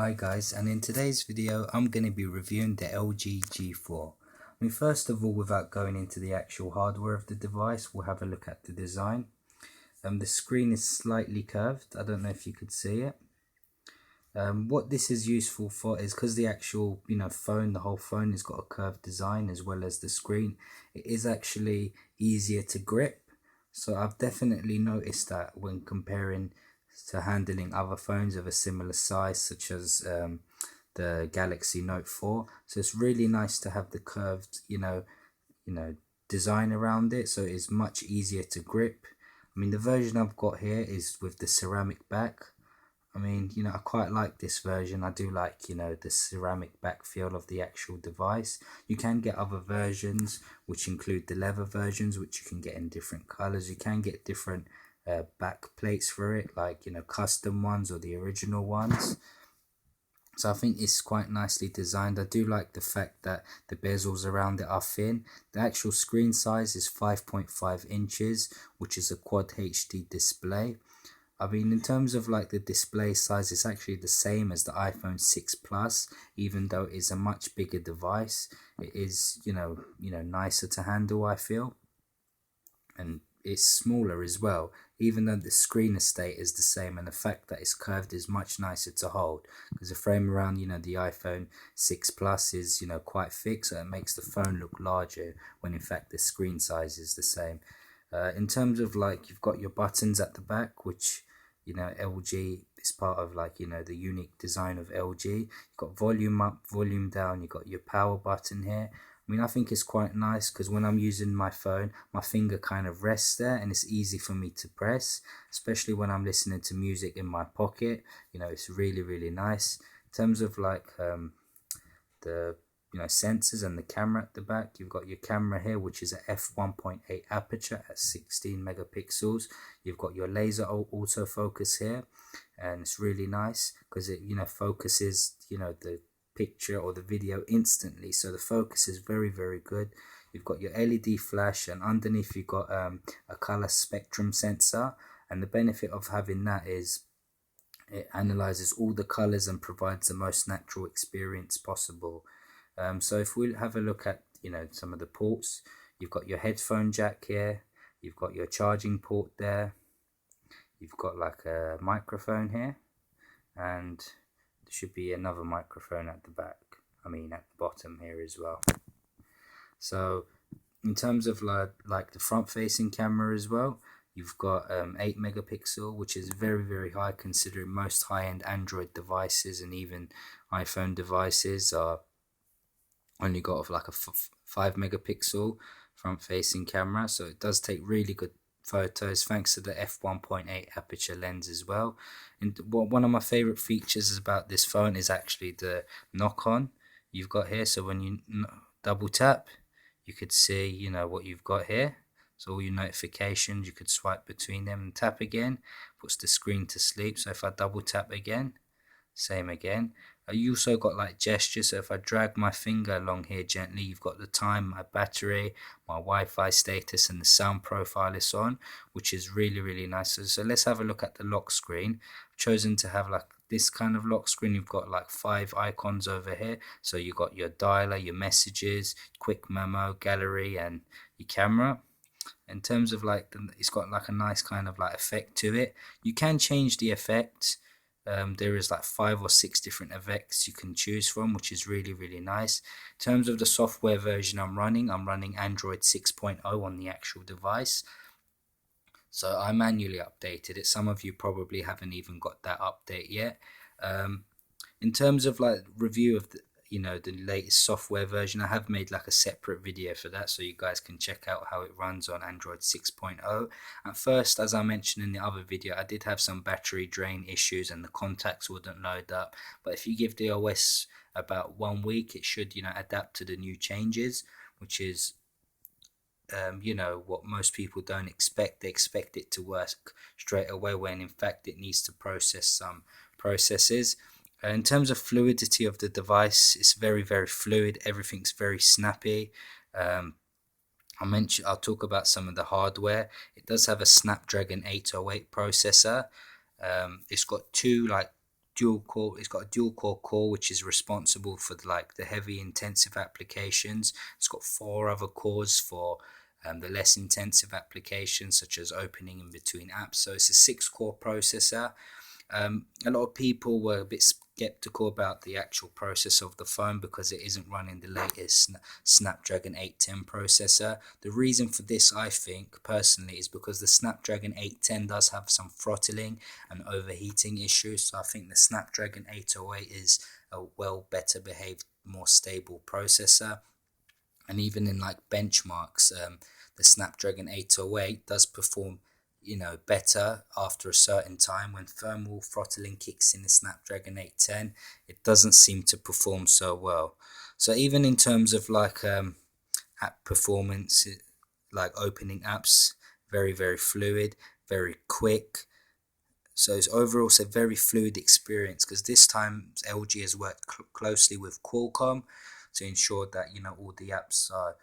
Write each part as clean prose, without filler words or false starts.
Hi guys, and in today's video I'm going to be reviewing the LG G4. First of all, without going into the actual hardware of the device, we'll have a look at the design. The screen is slightly curved. I don't know if you could see it. What this is useful for is because the actual phone, the whole phone has got a curved design as well as the screen. It is actually easier to grip. So I've definitely noticed that when comparing to handling other phones of a similar size, such as the Galaxy Note 4. So it's really nice to have the curved, design around it. So it's much easier to grip. The version I've got here is with the ceramic back. I quite like this version. I do like, the ceramic back feel of the actual device. You can get other versions, which include the leather versions, which you can get in different colors. You can get different back plates for it, like, custom ones or the original ones. So I think it's quite nicely designed. I do like the fact that the bezels around it are thin. The actual screen size is 5.5 inches, which is a Quad HD display. In terms of like the display size, it's actually the same as the iPhone 6 Plus, even though it's a much bigger device. It is, nicer to handle, I feel. And it's smaller as well, even though the screen estate is the same, and the fact that it's curved is much nicer to hold, because the frame around the iPhone 6 Plus is quite thick, so it makes the phone look larger when in fact the screen size is the same. In terms of like, you've got your buttons at the back, which LG is part of, like, the unique design of LG. You've got volume up, volume down, you've got your power button here. I think it's quite nice because when I'm using my phone, my finger kind of rests there and it's easy for me to press, especially when I'm listening to music in my pocket. It's really, really nice. In terms of like the sensors and the camera at the back, you've got your camera here, which is a f1.8 aperture at 16 megapixels. You've got your laser autofocus here, and it's really nice because it focuses the picture or the video instantly, so the focus is very, very good. You've got your LED flash, and underneath you've got a color spectrum sensor, and the benefit of having that is it analyzes all the colors and provides the most natural experience possible. So if we have a look at some of the ports, you've got your headphone jack here, you've got your charging port there, you've got like a microphone here, and there should be another microphone at the back, at the bottom here as well. So in terms of like the front facing camera as well, you've got 8 megapixel, which is very, very high considering most high-end Android devices and even iPhone devices are only got like a 5 megapixel front facing camera. So it does take really good photos thanks to the f1.8 aperture lens as well. And one of my favorite features about this phone is actually the knock on you've got here. So when you double tap, you could see what you've got here. So all your notifications, you could swipe between them, and tap again puts the screen to sleep. So if I double tap again, same again. You also got like gestures, so if I drag my finger along here gently, you've got the time, my battery, my Wi-Fi status, and the sound profile is on, which is really, really nice. So let's have a look at the lock screen. I've chosen to have like this kind of lock screen. You've got like 5 icons over here, so you've got your dialer, your messages, quick memo, gallery, and your camera. In terms of like it's got like a nice kind of like effect to it. You can change the effect. There is like 5 or 6 different effects you can choose from, which is really, really nice. In terms of the software version I'm running Android 6.0 on the actual device. So I manually updated it. Some of you probably haven't even got that update yet. In terms of like review of the latest software version, I have made like a separate video for that, so you guys can check out how it runs on Android 6.0. At first, as I mentioned in the other video, I did have some battery drain issues and the contacts wouldn't load up, but if you give the OS about 1 week, it should adapt to the new changes, which is what most people don't expect. They expect it to work straight away when in fact it needs to process some processes. In terms of fluidity of the device, it's very, very fluid. Everything's very snappy. I'll talk about some of the hardware. It does have a Snapdragon 808 processor. It's got two dual core. It's got a dual core which is responsible for the heavy intensive applications. It's got 4 other cores for the less intensive applications, such as opening in between apps. So it's a 6-core processor. A lot of people were a bit skeptical about the actual process of the phone because it isn't running the latest Snapdragon 810 processor. The reason for this, I think personally, is because the Snapdragon 810 does have some throttling and overheating issues. So I think the Snapdragon 808 is a better behaved, more stable processor. And even in benchmarks, the Snapdragon 808 does perform better after a certain time. When thermal throttling kicks in the Snapdragon 810, it doesn't seem to perform so well. So even in terms of app performance, like opening apps, very, very fluid, very quick. So it's overall a very fluid experience, because this time LG has worked closely with Qualcomm to ensure that all the apps are,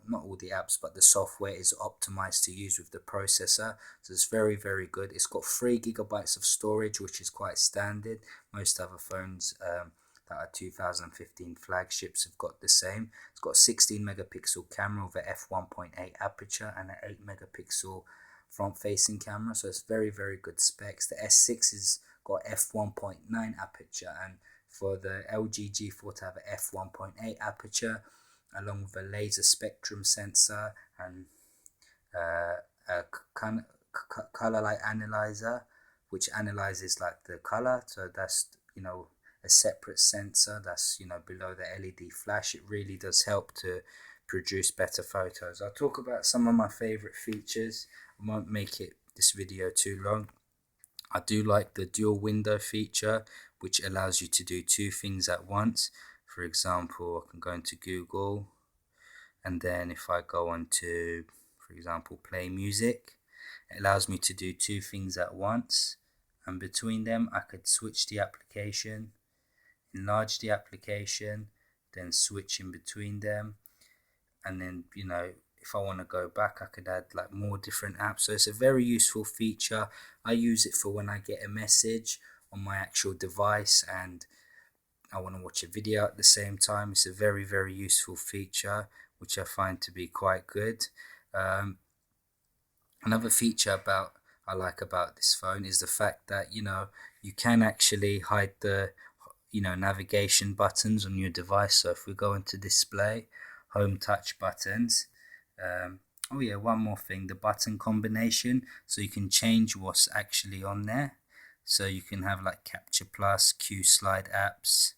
not all the apps, but the software is optimized to use with the processor. So it's very, very good. It's got 3 GB of storage, which is quite standard. Most other phones that are 2015 flagships have got the same. It's got a 16 megapixel camera with a f1.8 aperture and an 8 megapixel front facing camera. So it's very, very good specs. The S6 has got f1.9 aperture, and for the LG G4 to have a f1.8 aperture, along with a laser spectrum sensor and a color light analyzer, which analyzes the color. So that's a separate sensor that's below the LED flash. It really does help to produce better photos. I'll talk about some of my favorite features. I won't make this video too long. I do like the dual window feature, which allows you to do 2 things at once. For example, I can go into Google, and then if I go on to, for example, play music, it allows me to do 2 things at once, and between them I could switch the application, enlarge the application, then switch in between them, and then if I want to go back, I could add more different apps. So it's a very useful feature. I use it for when I get a message on my actual device and I want to watch a video at the same time. It's a very, very useful feature, which I find to be quite good. Another feature I like about this phone is the fact that you can actually hide the navigation buttons on your device. So if we go into display, home touch buttons, oh yeah, one more thing, the button combination. So you can change what's actually on there. So you can have Capture Plus, Q Slide apps,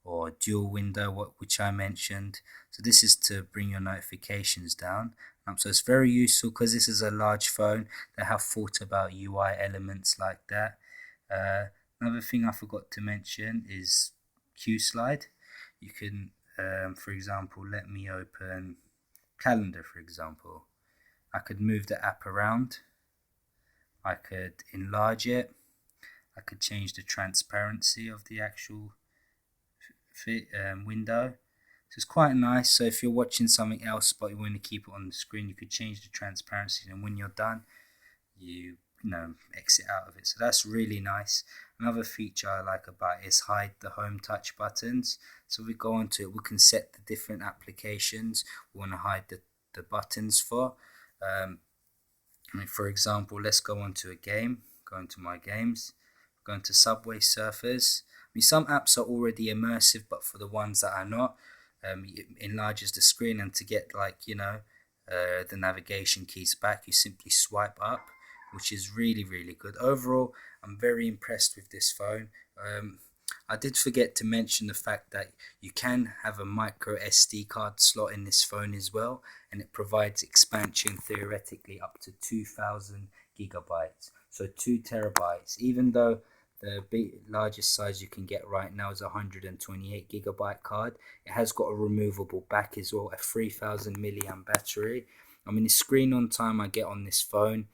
or dual window, which I mentioned. So this is to bring your notifications down. So it's very useful because this is a large phone. They have thought about UI elements like that. Another thing I forgot to mention is Q Slide. You can, for example, let me open Calendar, for example. I could move the app around. I could enlarge it. I could change the transparency of the actual window. So it's quite nice. So if you're watching something else but you want to keep it on the screen, you could change the transparency, and when you're done, you exit out of it. So that's really nice. Another feature I like about it is hide the home touch buttons. So we go onto it, we can set the different applications we want to hide the buttons for. For example, let's go onto a game. Go into my games. Go into Subway Surfers. Some apps are already immersive, but for the ones that are not, it enlarges the screen, and to get the navigation keys back, you simply swipe up, which is really, really good. Overall, I'm very impressed with this phone. I did forget to mention the fact that you can have a micro SD card slot in this phone as well, and it provides expansion theoretically up to 2000 gigabytes, so 2 terabytes, even though the largest size you can get right now is a 128 gigabyte card. It has got a removable back as well, a 3000 milliamp battery. The screen on time I get on this phone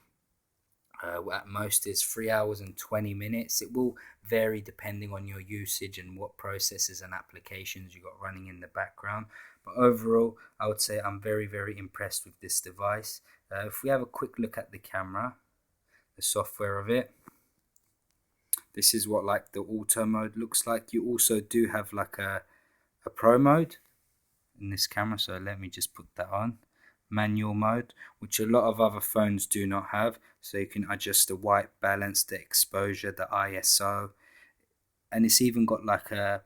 at most is 3 hours and 20 minutes. It will vary depending on your usage and what processes and applications you got running in the background. But overall, I would say I'm very, very impressed with this device. If we have a quick look at the camera, the software of it, This is what like the auto mode looks like. You also do have like a pro mode in this camera, so let me just put that on. Manual mode, which a lot of other phones do not have, so you can adjust the white balance, the exposure, the ISO, and it's even got like a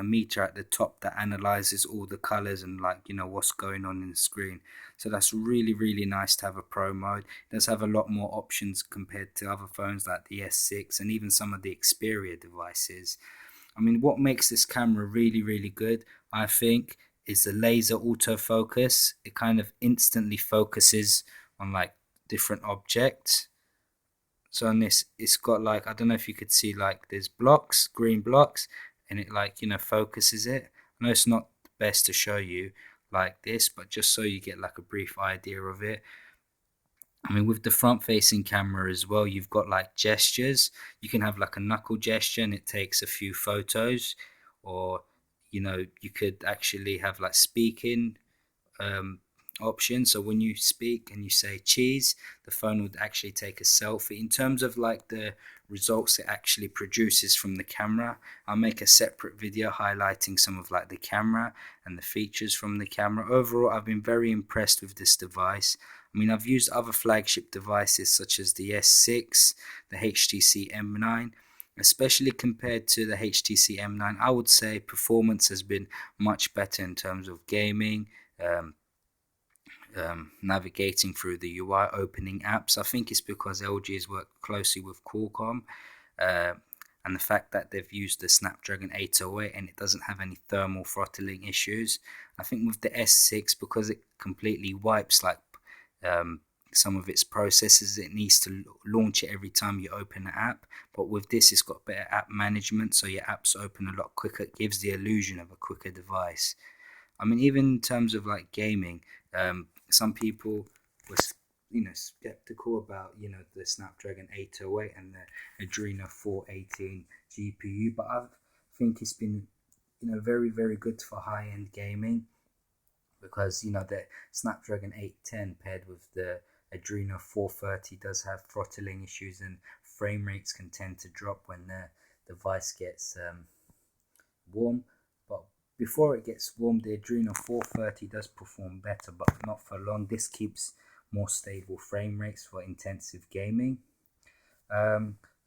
meter at the top that analyzes all the colors and like, you know, what's going on in the screen. So that's really nice to have a pro mode. It does have a lot more options compared to other phones like the S6 and even some of the Xperia devices. I mean, what makes this camera really good, I think, is the laser autofocus. It kind of instantly focuses on like different objects. So on this, it's got like, I don't know if you could see, like there's blocks, green blocks, and it like, you know, focuses it. I know it's not best to show you like this, but just so you get like a brief idea of it. I mean, with the front facing camera as well, you've got like gestures. You can have like a knuckle gesture and it takes a few photos, or, you know, you could actually have like speaking option. So when you speak and you say cheese, the phone would actually take a selfie. In terms of like the results it actually produces from the camera, I'll make a separate video highlighting some of like the camera and the features from the camera. Overall, I've been very impressed with this device. I mean, I've used other flagship devices such as the S6, the HTC M9. Especially compared to the HTC M9, I would say performance has been much better in terms of gaming, navigating through the UI, opening apps. I think it's because LG has worked closely with Qualcomm, and the fact that they've used the Snapdragon 808 and it doesn't have any thermal throttling issues. I think with the S6, because it completely wipes like some of its processes, it needs to launch it every time you open an app. But with this, it's got better app management, so your apps open a lot quicker. It gives the illusion of a quicker device. I mean, even in terms of like gaming, some people were, you know, skeptical about, you know, the Snapdragon 808 and the Adreno 418 GPU, but I think it's been, you know, very good for high-end gaming, because, you know, the Snapdragon 810 paired with the Adreno 430 does have throttling issues, and frame rates can tend to drop when the device gets warm. But before it gets warm, the Adreno 430 does perform better, but not for long. This keeps more stable frame rates for intensive gaming.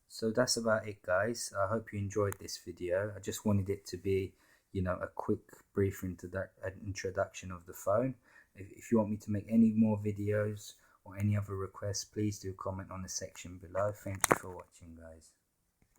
So that's about it, guys. I hope you enjoyed this video. I just wanted it to be, you know, a quick brief introduction of the phone. If you want me to make any more videos or any other requests, please do comment on the section below. Thank you for watching, guys.